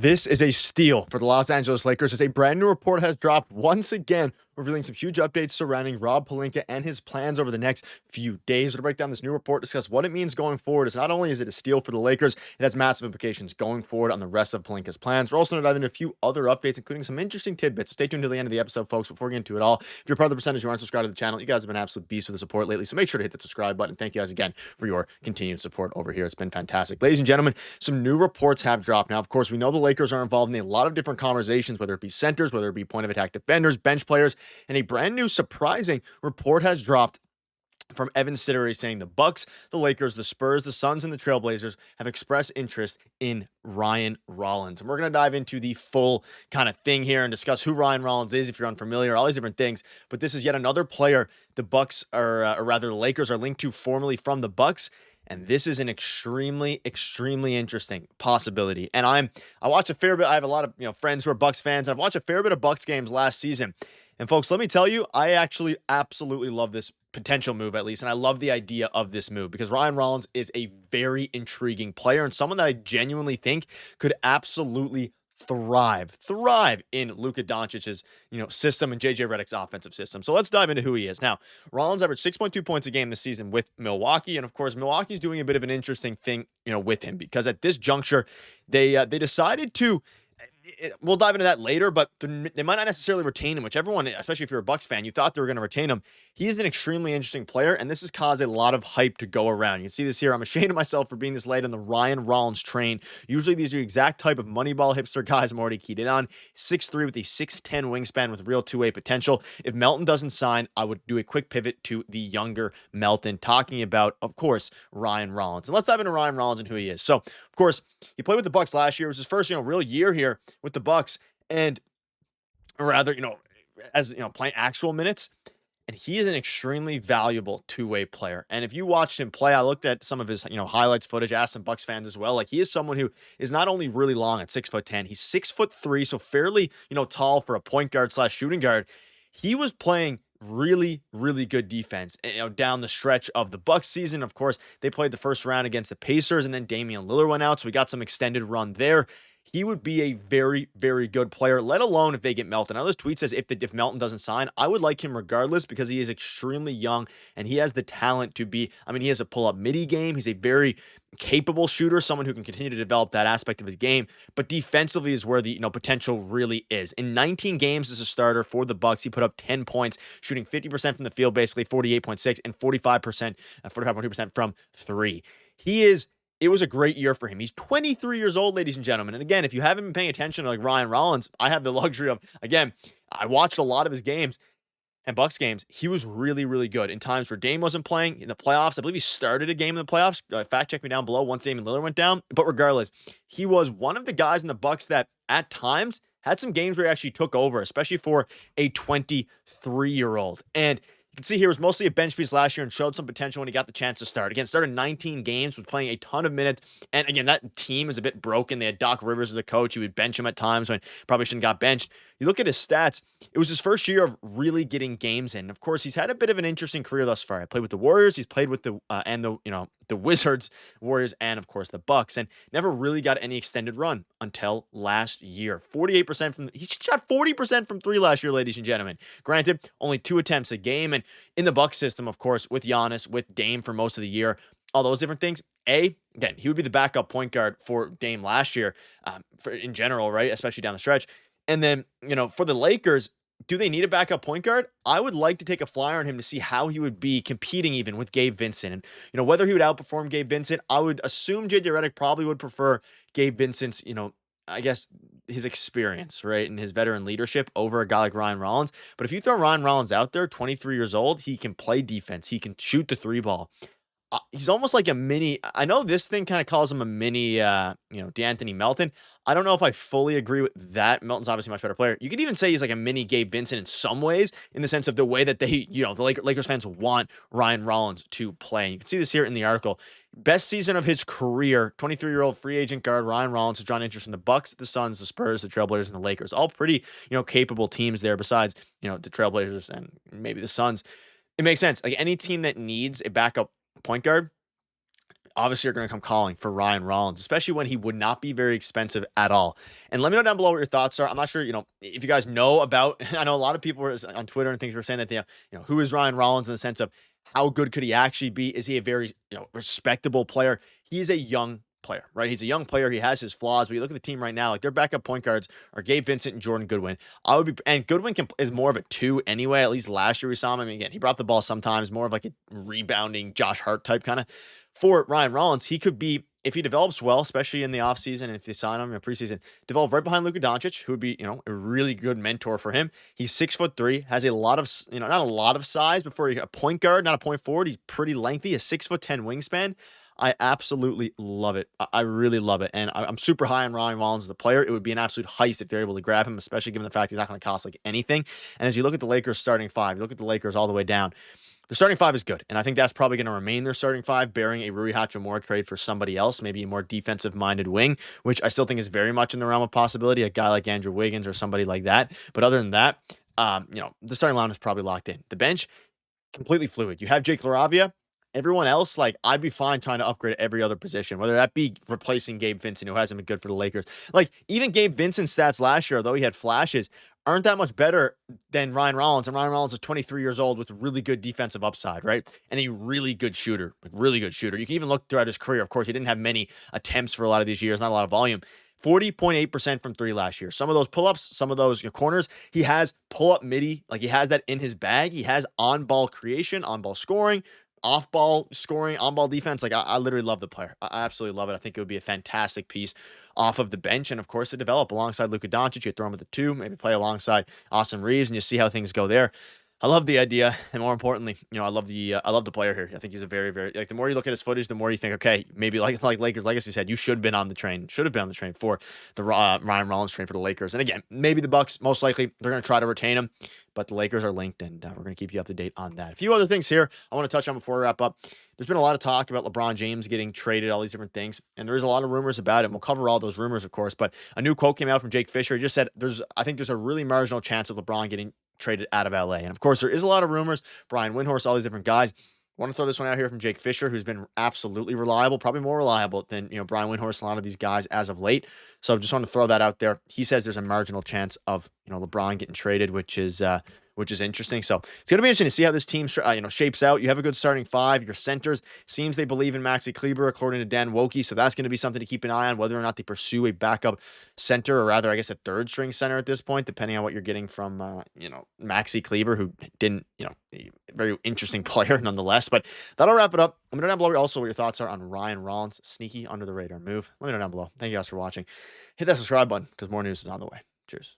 This is a steal for the Los Angeles Lakers as a brand new report has dropped once again, revealing some huge updates surrounding Rob Pelinka and his plans over the next few days. We're going to break down this new report, discuss what it means going forward. As not only is it a steal for the Lakers, it has massive implications going forward on the rest of Pelinka's plans. We're also going to dive into a few other updates, including some interesting tidbits. So stay tuned to the end of the episode, folks. Before we get into it all, if you're part of the percentage who aren't subscribed to the channel, you guys have been absolute beasts with the support lately. So make sure to hit that subscribe button. Thank you guys again for your continued support over here. It's been fantastic. Ladies and gentlemen, some new reports have dropped. Now, of course, we know the Lakers are involved in a lot of different conversations, whether it be centers, whether it be point of attack defenders, bench players, and a brand new surprising report has dropped from Evan Siddery saying the Bucks, the Lakers, the Spurs, the Suns, and the Trailblazers have expressed interest in Ryan Rollins. And we're going to dive into the full kind of thing here and discuss who Ryan Rollins is if you're unfamiliar, all these different things. But this is yet another player the Bucks or rather the Lakers are linked to formerly from the Bucks. And this is an extremely interesting possibility. And I watch a fair bit. I have a lot of friends who are Bucks fans. And I've watched a fair bit of Bucks games last season. And folks, let me tell you, I actually absolutely love this potential move, at least. And I love the idea of this move because Ryan Rollins is a very intriguing player and someone that I genuinely think could absolutely thrive in Luka Doncic's, system and JJ Redick's offensive system. So let's dive into who he is. Now, Rollins averaged 6.2 points a game this season with Milwaukee. And of course, Milwaukee's doing a bit of an interesting thing, with him because at this juncture, they decided to we'll dive into that later, but they might not necessarily retain him, which everyone, especially if you're a Bucks fan, you thought they were going to retain him. He is an extremely interesting player, and this has caused a lot of hype to go around. You can see this here. I'm ashamed of myself for being this late on the Ryan Rollins train. Usually these are the exact type of Moneyball hipster guys I'm already keyed in on. 6'3" with a 6'10" wingspan with real two-way potential. If Melton doesn't sign, I would do a quick pivot to the younger Melton, talking about, of course, Ryan Rollins. And let's dive into Ryan Rollins and who he is. So, of course, he played with the Bucks last year. It was his first, real year here with the Bucks, and rather, playing actual minutes. And he is an extremely valuable two-way player. And if you watched him play, I looked at some of his, highlights footage, asked some Bucks fans as well. Like, he is someone who is not only really long at 6'10", he's 6'3", so fairly, tall for a point guard / shooting guard. He was playing really good defense, down the stretch of the Bucks season. Of course, they played the first round against the Pacers, and then Damian Lillard went out, so we got some extended run there. He would be a very good player, let alone if they get Melton. Now, this tweet says if Melton doesn't sign, I would like him regardless because he is extremely young and he has the talent to be, he has a pull-up midi game. He's a very capable shooter, someone who can continue to develop that aspect of his game, but defensively is where the potential really is. In 19 games as a starter for the Bucks, he put up 10 points, shooting 50% from the field, basically 48.6 and 45.2% from three. It was a great year for him. He's 23 years old, ladies and gentlemen. And again, if you haven't been paying attention to Ryan Rollins, I have the luxury of, again, I watched a lot of his games and Bucks games. He was really good in times where Dame wasn't playing in the playoffs. I believe he started a game in the playoffs. Fact check me down below once Damian Lillard went down. But regardless, he was one of the guys in the Bucks that at times had some games where he actually took over, especially for a 23-year-old. And you can see here was mostly a bench piece last year and showed some potential when he got the chance to start. Again, started 19 games, was playing a ton of minutes. And again, that team is a bit broken. They had Doc Rivers as the coach. He would bench him at times when probably shouldn't got benched. You look at his stats, it was his first year of really getting games in. Of course, he's had a bit of an interesting career thus far. He played with the Warriors. He's played with the Wizards, Warriors, and of course the Bucks, and never really got any extended run until last year. 48% he shot 40% from three last year, ladies and gentlemen. Granted, only 2 attempts a game, and in the Bucks system, of course, with Giannis, with Dame for most of the year, all those different things. Again, he would be the backup point guard for Dame last year, in general, right? Especially down the stretch. And then, for the Lakers, do they need a backup point guard? I would like to take a flyer on him to see how he would be competing even with Gabe Vincent. And, whether he would outperform Gabe Vincent, I would assume JJ Redick probably would prefer Gabe Vincent's, I guess his experience, right, and his veteran leadership over a guy like Ryan Rollins. But if you throw Ryan Rollins out there, 23 years old, he can play defense. He can shoot the three ball. He's almost like a mini. I know this thing kind of calls him a mini, DeAnthony Melton. I don't know if I fully agree with that. Melton's obviously a much better player. You could even say he's like a mini Gabe Vincent in some ways, in the sense of the way that they, the Lakers fans want Ryan Rollins to play. You can see this here in the article. Best season of his career, 23-year-old free agent guard Ryan Rollins has drawn interest from the Bucks, the Suns, the Spurs, the Trailblazers, and the Lakers. All pretty, capable teams there besides, the Trailblazers and maybe the Suns. It makes sense. Like any team that needs a backup point guard, obviously are going to come calling for Ryan Rollins, especially when he would not be very expensive at all. And let me know down below what your thoughts are. I'm not sure, if you guys know about, I know a lot of people were on Twitter and things were saying that, who is Ryan Rollins in the sense of how good could he actually be? Is he a very, respectable player? He is a young player, right? He's a young player. He has his flaws, but you look at the team right now, like their backup point guards are Gabe Vincent and Jordan Goodwin. And Goodwin is more of a 2 anyway. At least last year we saw him. I mean, again, he brought the ball sometimes, more of like a rebounding Josh Hart type kind of. For Ryan Rollins, he could be, if he develops well, especially in the offseason, and if they sign him in the preseason, develop right behind Luka Doncic, who would be, a really good mentor for him. He's 6'3", has a lot of, not a lot of size, but for a point guard, not a point forward, he's pretty lengthy, a 6'10" wingspan. I absolutely love it. I really love it. And I'm super high on Ryan Rollins as a player. It would be an absolute heist if they're able to grab him, especially given the fact he's not going to cost like anything. And as you look at the Lakers starting five, you look at the Lakers all the way down, the starting five is good. And I think that's probably going to remain their starting five, bearing a Rui Hachimura trade for somebody else, maybe a more defensive-minded wing, which I still think is very much in the realm of possibility, a guy like Andrew Wiggins or somebody like that. But other than that, the starting line is probably locked in. The bench, completely fluid. You have Jake LaRavia. Everyone else, like, I'd be fine trying to upgrade every other position, whether that be replacing Gabe Vincent, who hasn't been good for the Lakers. Like, even Gabe Vincent's stats last year, though he had flashes, aren't that much better than Ryan Rollins. And Ryan Rollins is 23 years old with really good defensive upside, right? And a really good shooter, like really good shooter. You can even look throughout his career. Of course, he didn't have many attempts for a lot of these years, not a lot of volume. 40.8% from three last year. Some of those pull-ups, some of those corners, he has pull-up midi. Like, he has that in his bag. He has on-ball creation, on-ball scoring, off-ball scoring, on-ball defense. Like, I literally love the player. I absolutely love it. I think it would be a fantastic piece off of the bench. And, of course, to develop alongside Luka Doncic. You throw him at the 2, maybe play alongside Austin Reaves, and you see how things go there. I love the idea, and more importantly, I love the player here. I think he's a very, very, like, the more you look at his footage, the more you think, okay, maybe like Lakers Legacy said, you should have been on the train for the Ryan Rollins train for the Lakers. And again, maybe the Bucks, most likely, they're going to try to retain him, but the Lakers are linked, and we're going to keep you up to date on that. A few other things here I want to touch on before we wrap up. There's been a lot of talk about LeBron James getting traded, all these different things, and there's a lot of rumors about it. We'll cover all those rumors, of course, but a new quote came out from Jake Fisher. He just said, I think there's a really marginal chance of LeBron getting traded out of LA. And of course, there is a lot of rumors, Brian Windhorst, all these different guys. I want to throw this one out here from Jake Fisher, who's been absolutely reliable, probably more reliable than, Brian Windhorst and a lot of these guys as of late. So just want to throw that out there. He says there's a marginal chance of, LeBron getting traded, which is interesting. So it's going to be interesting to see how this team, shapes out. You have a good starting five. Your centers, seems they believe in Maxi Kleber, according to Dan Wokey. So that's going to be something to keep an eye on, whether or not they pursue a backup center, or rather, I guess, a third string center at this point, depending on what you're getting from, Maxi Kleber, who didn't, very interesting player nonetheless. But that'll wrap it up. Let me know down below also what your thoughts are on Ryan Rollins' sneaky under the radar move. Let me know down below. Thank you guys for watching. Hit that subscribe button because more news is on the way. Cheers.